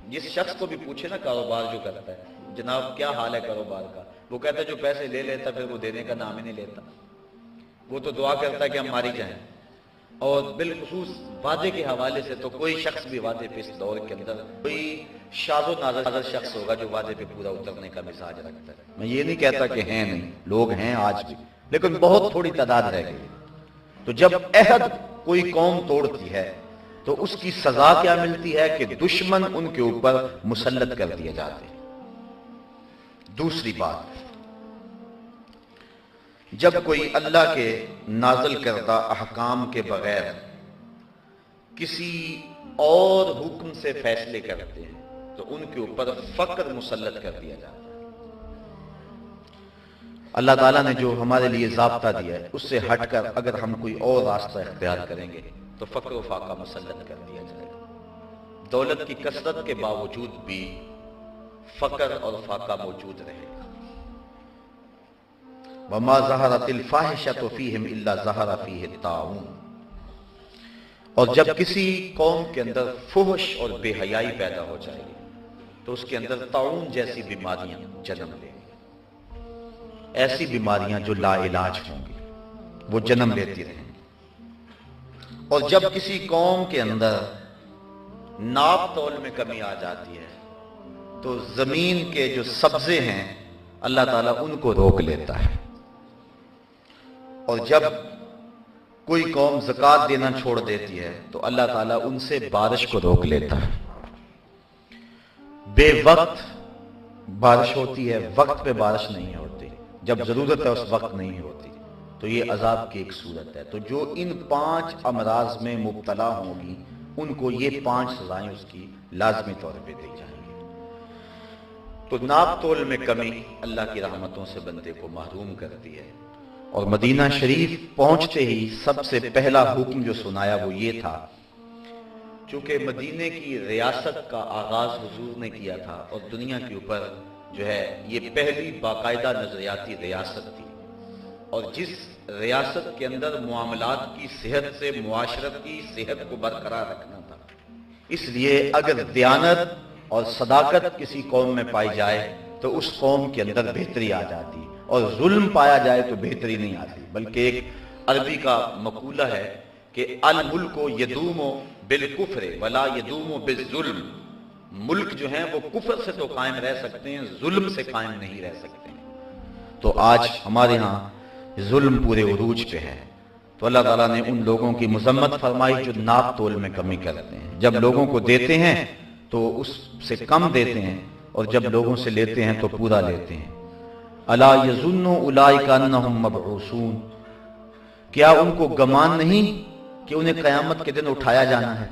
جس شخص کو بھی پوچھے نا کاروبار جو کرتا ہے، جناب کیا حال ہے کاروبار کا، وہ کہتا ہے جو پیسے لے لیتا پھر وہ دینے کا نام ہی نہیں لیتا، وہ تو دعا کرتا ہے کہ ہم ماری جائیں۔ اور بالخصوص وعدے کے حوالے سے تو کوئی شخص بھی وعدے پہ اس دور کے اندر کوئی شاذ و نادر شخص ہوگا جو وعدے پہ پورا اترنے کا مزاج رکھتا ہے۔ میں یہ نہیں کہتا کہ ہیں نہیں، لوگ ہیں آج بھی، لیکن بہت تھوڑی تعداد رہ گئی۔ تو جب عہد کوئی قوم توڑتی ہے تو اس کی سزا کیا ملتی ہے کہ دشمن ان کے اوپر مسلط کر دیے جاتے ہیں۔ دوسری بات، جب کوئی اللہ کے نازل کردہ احکام کے بغیر کسی اور حکم سے فیصلے کرتے ہیں تو ان کے اوپر فقر مسلط کر دیا جاتا ہے۔ اللہ تعالیٰ نے جو ہمارے لیے ضابطہ دیا ہے اس سے ہٹ کر اگر ہم کوئی اور راستہ اختیار کریں گے تو فقر و فاقہ مسلط کر دیا جائے گا۔ دولت کی کثرت کے باوجود بھی فقر اور فاقہ موجود رہے گا۔ وَمَا ظَهَرَتِ الْفَاحِشَةُ فِيهِمْ إِلَّا ظَهَرَ فِيهِ الطَّاعُونُ، اور جب کسی قوم کے اندر فحش اور بے حیائی پیدا ہو جائے گی تو اس کے اندر طاعون جیسی بیماریاں جنم لیں گی، ایسی بیماریاں جو لا علاج ہوں گی وہ جنم لیتی رہیں گی۔ اور جب کسی قوم کے اندر ناپ تول میں کمی آ جاتی ہے تو زمین کے جو سبزے ہیں اللہ تعالیٰ ان کو روک لیتا ہے۔ اور جب کوئی قوم زکوٰۃ دینا چھوڑ دیتی ہے تو اللہ تعالیٰ ان سے بارش کو روک لیتا ہے۔ بے وقت بارش ہوتی ہے، وقت پہ بارش نہیں ہوتی، جب ضرورت ہے اس وقت نہیں ہوتی، تو یہ عذاب کی ایک صورت ہے۔ تو جو ان 5 امراض میں مبتلا ہوں گی ان کو یہ 5 سزائیں اس کی لازمی طور پہ دی جائیں گی۔ تو ناپ تول میں کمی اللہ کی رحمتوں سے بندے کو محروم کرتی ہے۔ اور مدینہ شریف پہنچتے ہی سب سے پہلا حکم جو سنایا وہ یہ تھا، چونکہ مدینے کی ریاست کا آغاز حضور نے کیا تھا اور دنیا کے اوپر جو ہے یہ پہلی باقاعدہ نظریاتی ریاست تھی، اور جس ریاست کے اندر معاملات کی صحت سے معاشرت کی صحت کو برقرار رکھنا تھا، اس لیے اگر دیانت اور صداقت کسی قوم میں پائی جائے تو اس قوم کے اندر بہتری آ جاتی، اور ظلم پایا جائے تو بہتری نہیں آتی۔ بلکہ ایک عربی کا مقولہ ہے کہ الملک یدوم بالکفر ولا یدوم بالظلم، ملک جو ہیں وہ کفر سے تو قائم رہ سکتے ہیں، ظلم سے قائم نہیں رہ سکتے ہیں۔ تو آج ہمارے ہاں ظلم پورے عروج پہ ہے، تو اللہ تعالیٰ نے ان لوگوں کی مذمت فرمائی جو ناپ تول میں کمی کرتے ہیں، جب لوگوں کو دیتے ہیں تو اس سے کم دیتے ہیں، اور جب لوگوں سے لیتے ہیں تو پورا لیتے ہیں۔ الا یظن اولئک انہم مبعوثون، کیا ان کو گمان نہیں کہ انہیں قیامت کے دن اٹھایا جانا ہے؟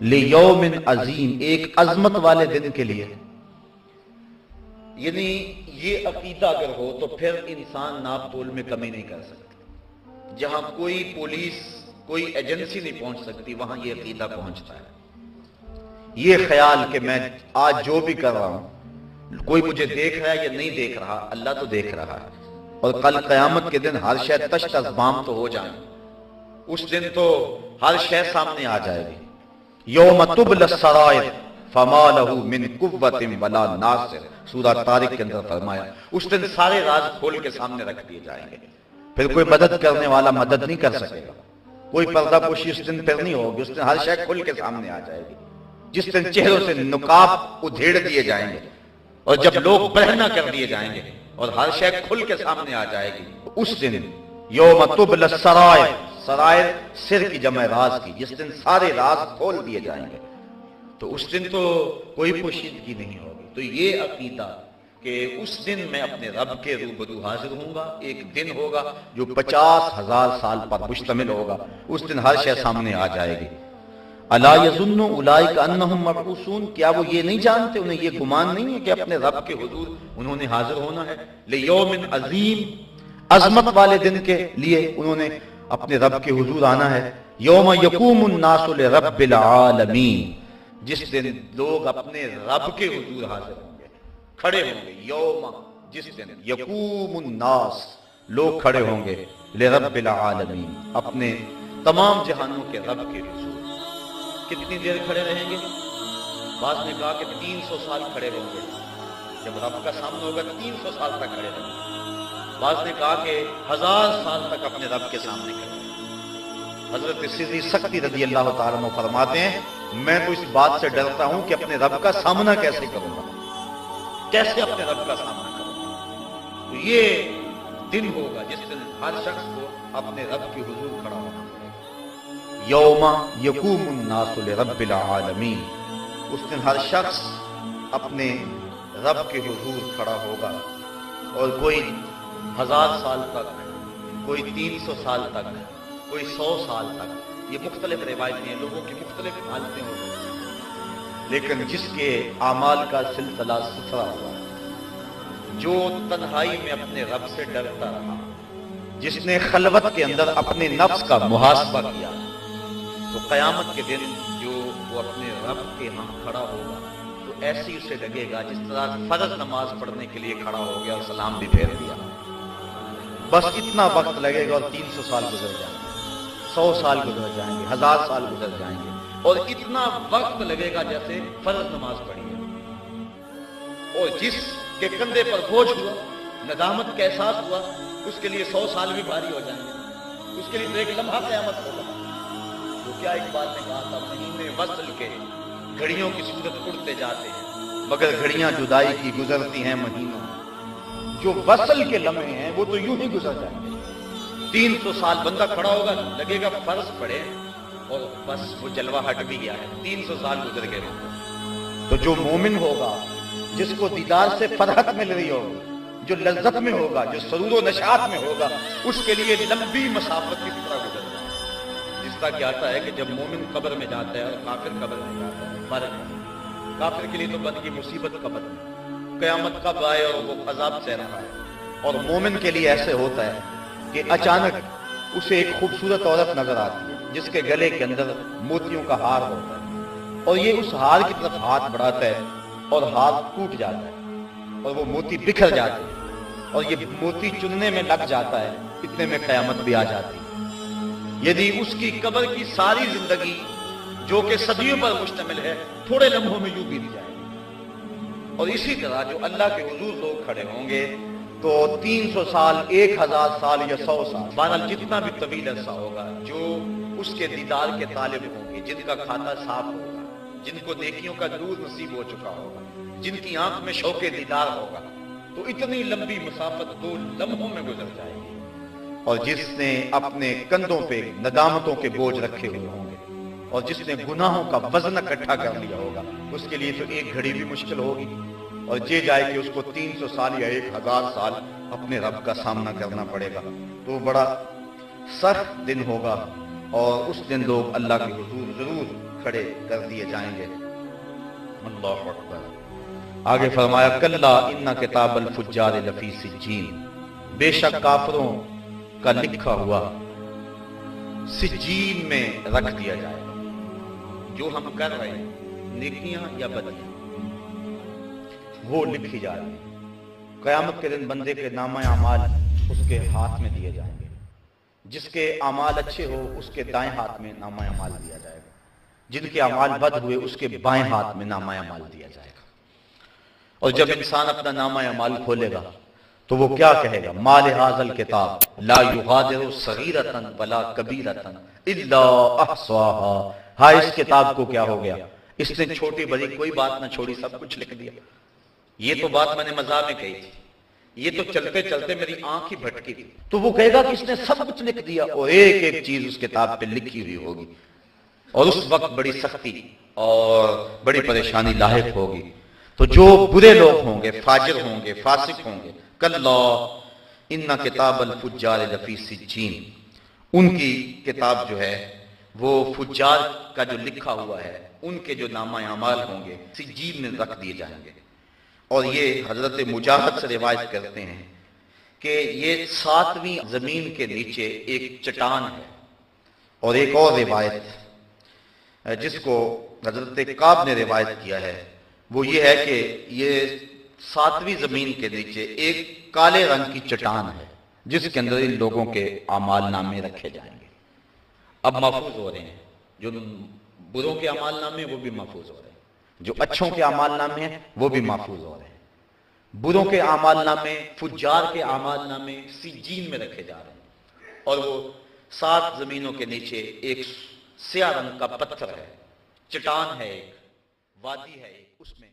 لیوم عظیم، ایک عظمت والے دن کے لیے۔ یعنی یہ عقیدہ اگر ہو تو پھر انسان ناپ تول میں کمی نہیں کر سکتا۔ جہاں کوئی پولیس کوئی ایجنسی نہیں پہنچ سکتی وہاں یہ عقیدہ پہنچتا ہے۔ یہ خیال کہ میں آج جو بھی کر رہا ہوں کوئی مجھے دیکھ رہا ہے یا نہیں دیکھ رہا، اللہ تو دیکھ رہا ہے، اور کل قیامت کے دن ہر شے تشت ازبام تو ہو جائے، اس دن تو ہر شے سامنے آ جائے گی۔ یوم تبل السرائر فما له من قوت ولا ناصر، سورہ طارق کے اندر فرمایا اس دن سارے راز کھول کے سامنے رکھ دیے جائیں گے، پھر کوئی مدد کرنے والا مدد نہیں کر سکے گا، کوئی پردہ پوشی اس دن پھر نہیں ہوگی، اس دن ہر شے کھل کے سامنے آ جائے گی، جس دن چہروں سے نقاب ادھیڑ دیے جائیں گے، اور جب لوگ برہنہ کر دیے جائیں گے اور ہر شے کھل کے سامنے آ جائے گی، اس دن یوم تبل السرائر، سرائر سر کی جمع راز کی، جس دن سارے راز کھول دیے جائیں گے، تو اس دن تو کوئی پوشیدگی نہیں ہوگی۔ تو یہ عقیدہ کہ اس دن میں اپنے رب کے روبرو حاضر ہوں گا، ایک دن ہوگا جو 50,000 سال پر مشتمل ہوگا، اس دن ہر شے سامنے آ جائے گی۔ الا یظن اولئک انہم مبعوثون، کیا وہ یہ نہیں جانتے، انہیں یہ گمان نہیں ہے کہ اپنے رب کے حضور انہوں نے حاضر ہونا ہے؟ لیوم عظیم، عظمت والے دن کے لیے انہوں نے اپنے رب کے حضور آنا ہے۔ یوم یقوم الناس لرب العالمین، جس دن لوگ اپنے رب کے حضور حاضر ہوں گے، کھڑے ہوں گے۔ یوم، جس دن، یقوم الناس، لوگ کھڑے ہوں گے، لرب العالمین، اپنے تمام جہانوں کے رب کے حضور۔ کتنی دیر کھڑے رہیں گے؟ بعض نے کہا کہ 300 سال کھڑے ہوں گے، جب رب کا سامنا ہوگا 300 سال تک کھڑے رہیں گے۔ بعض نے کہا کہ 1000 سال تک اپنے رب کے سامنے کھڑے رہیں گے۔ حضرت سری سختی رضی اللہ تعالیٰ عنہ فرماتے ہیں میں تو اس بات سے ڈرتا ہوں کہ اپنے رب کا سامنا کیسے کروں گا، کیسے اپنے رب کا سامنا کروں گا۔ تو یہ دن ہوگا جس دن ہر شخص کو اپنے رب کے حضور کھڑا ہونا پڑے گا۔ یوم یقوم الناس لرب العالمین، اس دن ہر شخص اپنے رب کے حضور کھڑا ہوگا، اور کوئی 1000 سال تک، کوئی 300 سال تک، کوئی 100 سال تک، یہ مختلف روایتیں ہیں، لوگوں کی مختلف حالتیں ہو گئی، لیکن جس کے اعمال کا سلسلہ ستھرا ہوا، جو تنہائی میں اپنے رب سے ڈرتا رہا، جس نے خلوت کے اندر اپنے نفس کا محاسبہ کیا، تو قیامت کے دن جو وہ اپنے رب کے ہاں کھڑا ہوگا تو ایسی اسے لگے گا جس طرح فرض نماز پڑھنے کے لیے کھڑا ہو گیا اور سلام بھی پھیر دیا، بس اتنا وقت لگے گا اور 300 سال گزر جائیں گے، 100 سال گزر جائیں گے، 1000 سال گزر جائیں گے، اور اتنا وقت لگے گا جیسے فرض نماز پڑھی ہے۔ اور جس کے کندھے پر بوجھ ہوا، ندامت کا احساس ہوا، اس کے لیے 100 سال بھی بھاری ہو جائیں گے، اس کے لیے تو ایک لمحہ قیامت ہوگا۔ تو کیا اقبال نے کہا تھا، مہینے وصل کے گھڑیوں کی صورت اڑتے جاتے ہیں، مگر گھڑیاں جدائی کی گزرتی ہیں مہینوں میں۔ جو وصل کے لمحے ہیں وہ تو یوں ہی گزر جائیں گے۔ 300 سال بندہ کھڑا ہوگا، لگے گا فرض پڑے اور بس وہ جلوہ ہٹ بھی گیا ہے، 300 سال گزر گئے۔ تو جو مومن ہوگا، جس کو دیدار سے فرحت مل رہی ہوگی، جو لذت میں ہوگا، جو سرور و نشاط میں ہوگا، اس کے لیے لمبی مسافت کی طرح گزر جائے۔ جس طرح کیا آتا ہے کہ جب مومن قبر میں جاتا ہے اور کافر قبر میں جاتا ہے، فرق ہے۔ کافر کے لیے تو بد کی مصیبت قبر میں، قیامت کب آئے اور وہ عذاب سہ رہا ہے، اور مومن کے لیے ایسے ہوتا ہے کہ اچانک اسے ایک خوبصورت عورت نظر آتی ہے جس کے گلے کے اندر موتیوں کا ہار ہوتا ہے، اور یہ اس ہار کی طرف ہاتھ بڑھاتا ہے اور ہاتھ ٹوٹ جاتا ہے اور وہ موتی بکھر جاتے ہیں، اور یہ موتی چننے میں لگ جاتا ہے، اتنے میں قیامت بھی آ جاتی ہے۔ یدی اس کی قبر کی ساری زندگی جو کہ صدیوں پر مشتمل ہے تھوڑے لمحوں میں یوں بیت جائے گی۔ اور اسی طرح جو اللہ کے حضور لوگ کھڑے ہوں گے تو 300 سال، 1000 سال یا 100 سال، بہرحال جتنا بھی طویل عرصہ ہوگا، جو اس کے دیدار کے طالب ہوں گے، جن کا کھاتا صاف ہوگا، جن کو نیکیوں کا نور نصیب ہو چکا ہوگا، جن کی آنکھ میں شوق دیدار ہوگا، تو اتنی لمبی مسافت 2 لمحوں میں گزر جائے گی۔ اور جس نے اپنے کندھوں پہ ندامتوں کے بوجھ رکھے ہوئے ہوں گے، اور جس نے گناہوں کا وزن اکٹھا کر لیا ہوگا، اس کے لیے تو ایک گھڑی بھی مشکل ہوگی، اور یہ جائے کہ اس کو 300 سال یا 1000 سال اپنے رب کا سامنا کرنا پڑے گا۔ تو بڑا سخت دن ہوگا، اور اس دن لوگ اللہ کے حضور ضرور کھڑے کر دیے جائیں گے۔ اللہ اکبر۔ آگے فرمایا کلا ان کتاب الفجار لفی سجین، بے شک کافروں کا لکھا ہوا سجین میں رکھ دیا جائے گا۔ جو ہم کر رہے ہیں، نیکیاں یا بدیاں، وہ لکھی جا رہی ہیں۔ قیامت کے دن بندے کے نامہ اعمال اس کے ہاتھ میں دیے جائیں گے۔ جس کے اعمال اچھے ہو اس کے دائیں ہاتھ میں نامہ اعمال دیا جائے گا، جن کے اعمال بد ہوئے اس کے بائیں ہاتھ میں نامہ اعمال دیا جائے گا۔ اور جب انسان اپنا نامہ اعمال کھولے گا تو وہ کیا کہے گا، ما لہذا الکتاب لا یغادر صغیرۃ ولا کبیرۃ الا احصاها، ہائے اس کتاب کو کیا ہو گیا، اس نے چھوٹی بڑی کوئی بات نہ چھوڑی، سب کچھ لکھ دیا۔ یہ تو بات میں نے مزاح میں کہی تھی، یہ تو چلتے چلتے میری آنکھ ہی بھٹکی تھی۔ تو وہ کہے گا کہ اس نے سب کچھ لکھ دیا، اور ایک ایک چیز اس کتاب پہ لکھی ہوئی ہوگی، اور اس وقت بڑی سختی اور بڑی پریشانی لاحق ہوگی۔ تو جو برے لوگ ہوں گے، فاجر ہوں گے، فاسق ہوں گے، کلا ان کتاب الفجار لفی سجین، ان کی کتاب جو ہے وہ فجار کا جو لکھا ہوا ہے، ان کے جو نامہ اعمال ہوں گے سجین میں رکھ دیے جائیں گے۔ اور یہ حضرت مجاہد سے روایت کرتے ہیں کہ یہ 7ویں زمین کے نیچے ایک چٹان ہے۔ اور ایک اور روایت جس کو حضرت کعب نے روایت کیا ہے وہ یہ ہے کہ یہ 7ویں زمین کے نیچے ایک کالے رنگ کی چٹان ہے جس کے اندر ان لوگوں کے اعمال نامے رکھے جائیں گے۔ اب محفوظ ہو رہے ہیں، جو بروں کے اعمال نامے وہ بھی محفوظ ہو رہے ہیں، جو اچھوں کے اعمال نامے ہیں وہ بھی محفوظ ہو رہے ہیں، بروں کے اعمال نامے، فجار کے اعمال نامے سجین میں رکھے جا رہے ہیں، اور وہ 7 زمینوں کے نیچے ایک سیاہ رنگ کا پتھر ہے، چٹان ہے، ایک وادی ہے، ایک اس میں